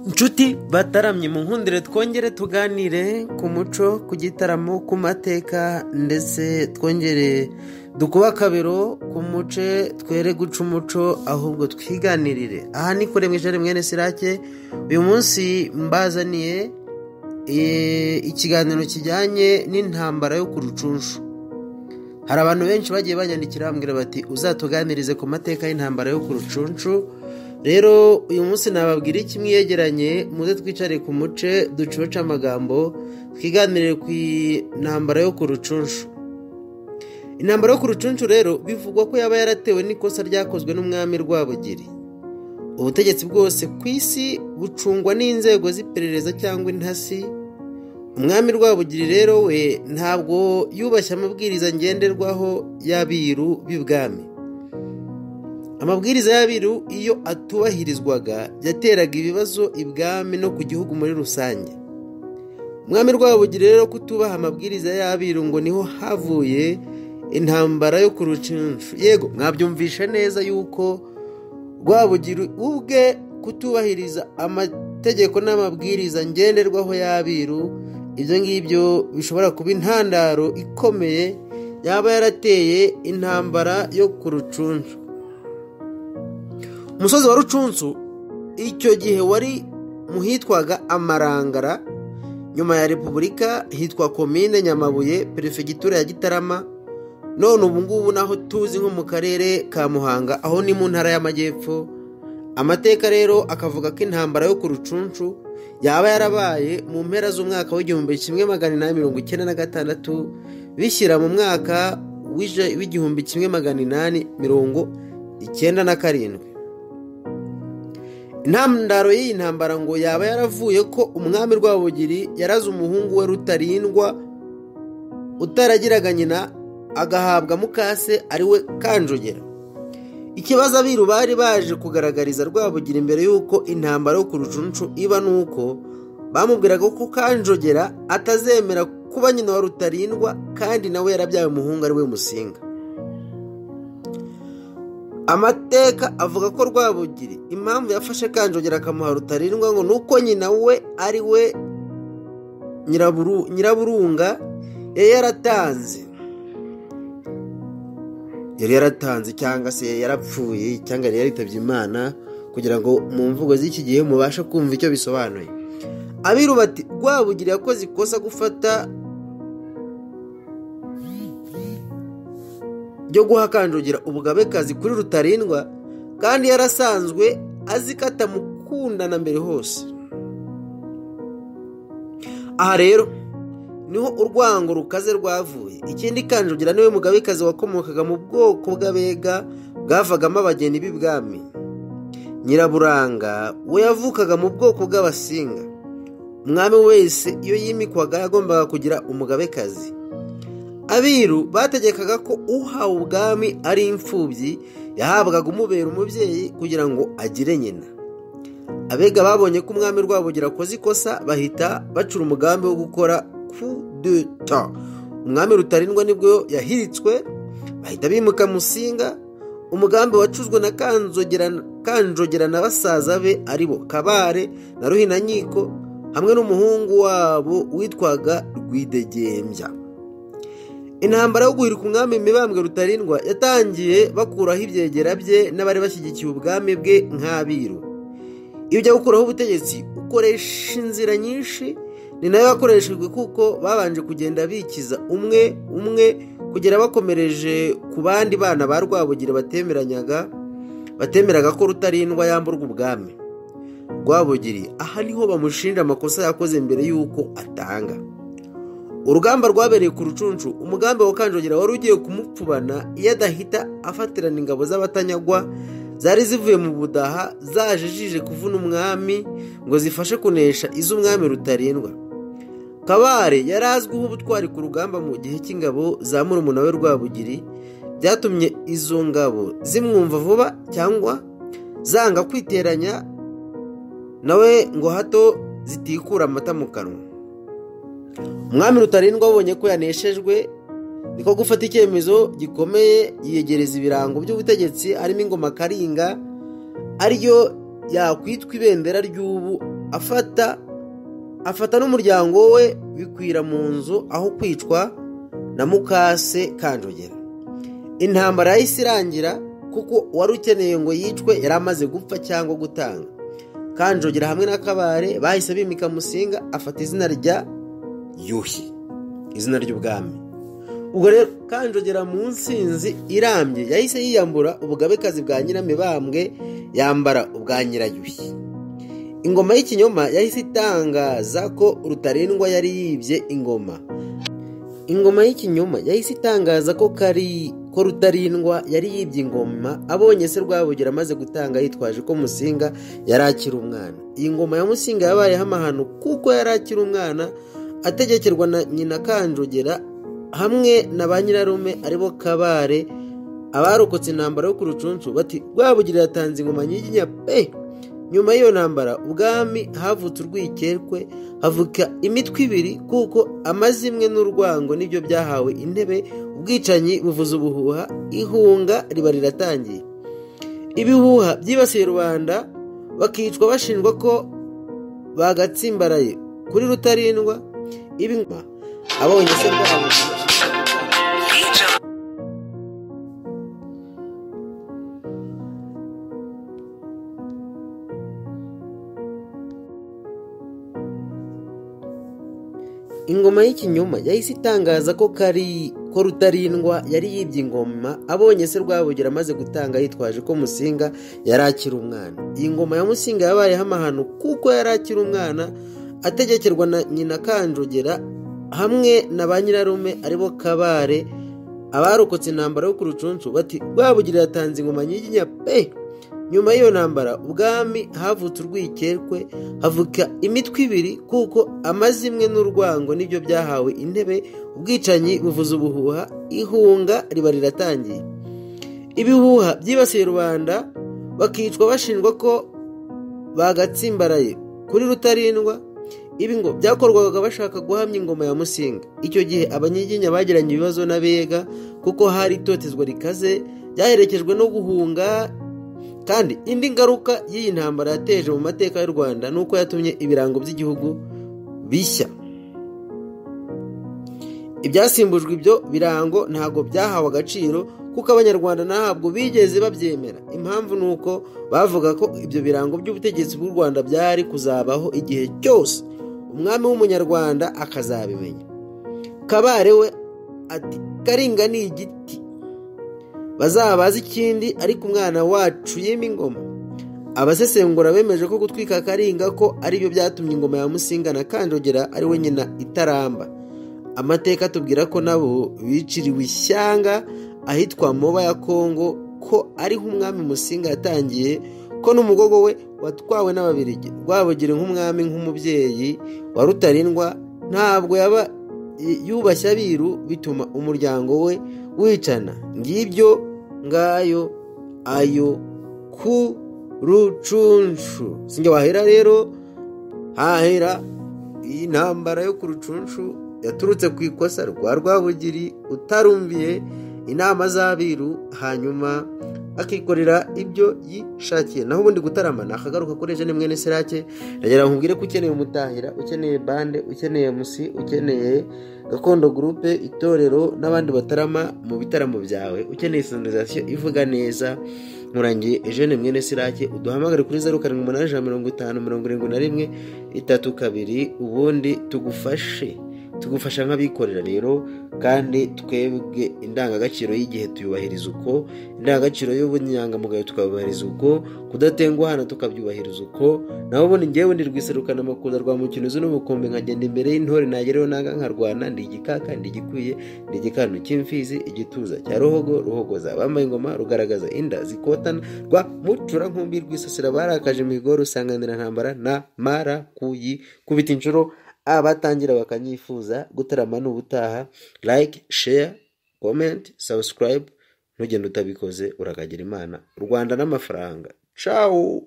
Inshuti bataramye mu nkundire twongere tuganire ku muco, ku gitaramo, ku mateka ndetse twongere dukuba akabero ku muce twere guca umuco ahubwo twiganirire. Aha ni kure mwijare mwene Sirake. Uyu munsi mbazaniye ikiganiro kijyanye n'intambara yo ku Rucunshu. Hari abantu benshi bagiye banyandikira bambwira bati uzatuganirize ku mateka y'intambara yo ku Rucunshu. Rero uyu munsi nababwira iki mwiyegeranye muze twicare ku muce ducoca amagambo twiganirire ku intambara yo ku Rucunshu. Intambara yo ku Rucunshu rero bivugwa ko yaba yaratewe n'ikosa ryakozwe n'umwami Rwabugiri. Ubutegetsi bwose ku isi bucungwa n'inzego z'iperereza cyangwa intasi. Umwami Rwabugiri rero we ntabwo yubashye amabwiriza ngenderwaho y'abiru b'ibwami. Amabwiriza y'abiru iyo atubahirizwaga yateraga ibibazo ibwami no ku gihugu muri rusange. Umwami Rwabugiri rero kutubaha amabwiriza y'abiru ngo niho havuye intambara yo ku Rucunshu. Yego mwabyumvisha neza yuko Rwabugiri ubwe kutubahiriza amategeko n'amabwiriza ngenderwaho y'abiru, ibyo ngibyo bishobora kuba intandaro ikomeye yaba yarateye intambara yo ku Rucunshu. Umusozi wa Rucunshu icyo gihe wari muhitwaga Amarangara, nyuma ya Repubulika hitwa Komine Nyamabuye, Perefegitura ya Gitarama, none ubu ngubu naho tuzi nko mu karere ka Muhanga, aho ni mu ntara y'Amajyepfo. Amateka rero akavuga ko intambara yo ku Rucunshu yaba yarabaye mu mpera z'umwaka w'1896 bishyira mu mwaka w'1897. Intandaro y'iyi ntambara ngo yaba yaravuye ko umwami Rwabugiri yaraze umuhungu we Rutarindwa utaragiraga nyina agahabwa mukase ari we Kanjogera. Ikibazo abiru bari baje kugaragariza Rwabugiri imbere y'uko intambara yo ku Rucunshu iba nuko bamubwiraga ko Kanjogera atazemera kuba nyina wa Rutarindwa kandi nawe yarabyaye umuhungu ari we Musinga. Amateka avuga ko Rwabugiri impamvu yafashe Kanjogera akamuha Rutarindwa ngo nuko nyina we ari we Nyiraburunga yari yaratanze cyangwa se yarapfuye cyangwa yari yaritabye Imana, kugira ngo mu mvugo z'iki gihe mubashe kumva icyo bisobanuye. Abiru bati Rwabugiri yakoze ikosa gufata ryo guha Kanjogera ubugabekazi kuri Rutarindwa kandi yarasanzwe azi ko atamukundana mbere hose. Aha rero niho urwango rukaze rwavuye. Ikindi Kanjogera niwe mugabekazi wakomokaga mu bwoko bw'Abega bwavagamo abageni b'ibwami. Nyiraburanga we yavukaga mu bwoko bw'Abasinga. Umwami wese iyo yimikwaga yagombaga kugira umugabekazi. Abiru bategekaga ko uhawe ubwami ari imfubyi yahabwaga umubera umubyeyi kugira ngo agire nyina. Abega babonye ko umwami Rwabugiri akoze ikosa bahita bacura umugambi wo gukora coup d'etat. Umwami Rutarindwa nibwo yahiritswe bahita bimuka Musinga. Umugambi wacuzwe na Kanjogera na basaza be aribo Kabare na Ruhinankiko hamwe n'umuhungu wabo witwaga Rwidegembya. Intambara yo guhirika umwami Mibambwe Rutarindwa yatangiye bakuraho ibyegera bye n'abari bashyigikiye ubwami bwe nk'abiru. Ibyo gukuraho ubutegetsi ukoresha inzira nyinshi, ni nayo yakoreshejwe kuko babanje kugenda bikiza umwe kugera bakomereje ku bandi bana ba Rwabugiri batemeraga ko Rutarindwa yamburwa ubwami. Rwabugiri aha niho bamushinja amakosa yakoze mbere y'uko atanga. Urugamba rwabereye ku Rucunshu, umugambi wa Kanjogera wari ugiye kumupfubana iyo adahita afatirana ingabo z'abatanyagwa zari zivuye mu Budaha zajejije kuvuna umwami ngo zifashe kunesha iz'umwami Rutarindwa. Kabare yari azwiho ubutwari ku rugamba mu gihe cy'ingabo za murumuna we Rwabugiri, byatumye izo ngabo zimwumva vuba cyangwa zanga kwiteranya nawe ngo hato zitikura amata mu kanwa. Umwami Rutarindwa abonye ko yaneshejwe niko gufata icyemezo gikomeye, yiyegereza ibirango by'ubutegetsi harimo ingoma Karinga ariyo yakwitwa ibendera ry'ubu afata n'umuryango we bikwira mu nzu aho kwicwa na mukase Kanjogera. Intambara yahise irangira kuko wari ukeneye ngo yicwe yari amaze gupfa cyangwa gutanga. Kanjogera hamwe na Kabare bahise bimika Musinga afata izina rya Yuhi, izina ry'ubwami. Ubwo rero Kanjogera mu nsinzi irambye yahise yiyambura ubugabekazi bwa Nyiramibambwe yambara ubwa Nyirayuhi. Ingoma y'ikinyoma yahise itangaza ko Rutarindwa yari yibye ingoma. Ingoma y'ikinyoma yahise itangaza ko Rutarindwa yari yibye ingoma abonye se Rwabugiri amaze gutanga yitwaje ko Musinga yari akiri umwana. Iyi ngoma ya Musinga yabayeho amahano kuko yari akiri umwana ategekerwa na nyina Kanjogera hamwe na ba nyirarume aribo Kabare. Abarokotse intambara yo ku Rucunshu bati Rwabugiri yatanze ingoma nyiginya pe. Nyuma y'iyo ntambara ubwami havutse urwikekwe, havuka imitwe ibiri kuko amazimwe n'urwango nibyo byahawe intebe. Ubwicanyi buvuza ubuhuha, ihunga riba riratangiye. Ibihuha byibasiye rubanda bakicwa bashinjwa ko bagatsimbaraye kuri Rutarindwa. Ibingoma abonye se Rwabugiri Ingoma y'ikinyoma yahise itangaza ko Rutarindwa yari yibye ingoma abonye se Rwabugiri amaze gutanga yitwaje ko Musinga yari akiri umwana. Iyi ngoma ya Musinga yabayeho amahano kuko yari akiri umwana ategekerwa na nyina Kanjogera hamwe na ba nyirarume aribo Kabare. Abarokotse intambara yo ku Rucunshu bati Rwabugiri yatanze ingoma nyiginya pe. Nyuma y'iyo ntambara ubwami havutse urwikekwe, havuka imitwe ibiri kuko amazimwe n'urwango nibyo byahawe intebe. Ubwicanyi buvuza ubuhuha, ihunga riba riratangiye. Ibihuha byibasiye rubanda bakicwa bashinjwa ko bagatsimbaraye kuri Rutarindwa. Ibi ngo byakorwaga bashaka guhamya ingoma ya Musinga. Icyo gihe abanyiginya bagiranye ibibazo n'Abega kuko hari itotezwa rikaze byaherekejwe no guhunga. Kandi indi ngaruka y'iyi ntambara yateje mu mateka y'u Rwanda nuko yatumye ibirango by'igihugu bishya. Ibyasimbujwe ibyo birango ntago byahawe agaciro kuko abanyarwanda ntabwo bigeze babyemera. Impamvu nuko bavuga ko ibyo birango by'ubutegetsi bw'u Rwanda byari kuzabaho igihe cyose umwami w'umunyarwanda akazabimenya. Kabare we ati Karinga ni igiti bazabaza ikindi ariko umwana wacu yima ingoma. Abasesengura bemeje ko gutwika Karinga ko ari byo byatumye ingoma ya Musinga na Kanjogera ari we nyina itaramba. Amateka tubwira ko nabo biciriwe ishyanga ahitwa Moba ya Kongo, ko ariho umwami Musinga yatangiye, ko n'umugogo we watwawe n'Ababiligi. Rwabugiri nk'umwami nk'umubyeyi wa Rutarindwa ntabwo yaba yubashye abiru bituma umuryango we wicana. Ngibyo ngayo ayo ku Rucunshu. Sinjye wahera rero, hahera iyi ntambara yo ku Rucunshu yaturutse ku ikosa rwa Rwabugiri utarumviye inama z'abiru hanyuma akikorera ibyo yishakiye. Naho ubundi gutarama nakagaruka kuri Eugene mwene Sirake. Ndagira nkubwire ko ukeneye umutahira, ukeneye bande, ukeneye musi, ukeneye Gakondo Groupe, itorero n'abandi batarama mu bitaramo byawe, ukeneye sonorisation ivuga neza, murangiye Eugene mwene Sirake. Uduhamagare kuri 078571 ubundi tugufasha nk'abikorera rero. Kandi twebwe indangagaciro y'igihe tuyubahiriza uko, indangagaciro y'ubunyangamugayo tukabubahiriza uko, kudatenguhana tukabyubahiriza uko. Naho ubundi njyewe ndi Rwiserukana Amakunda rwa Mukinuzi n'ubukombe nkagenda imbere y'intore nagereho nanga nkarwana. Ndi igikaka, ndi igikwiye, ndi igikanu cy'imfizi, igituza cya Ruhogo ruhogoza bambaye ingoma, rugaragaza inda zikotana rwa mucura nkumbi rwisasira barakaje migo rusanganira ntambara na mara kubita inshuro. Abatangira bakanyifuza gutarama n'ubutaha, like, share, comment, subscribe. Ntugende utabikoze urakagira Imana, u Rwanda n'amafaranga. Ciao.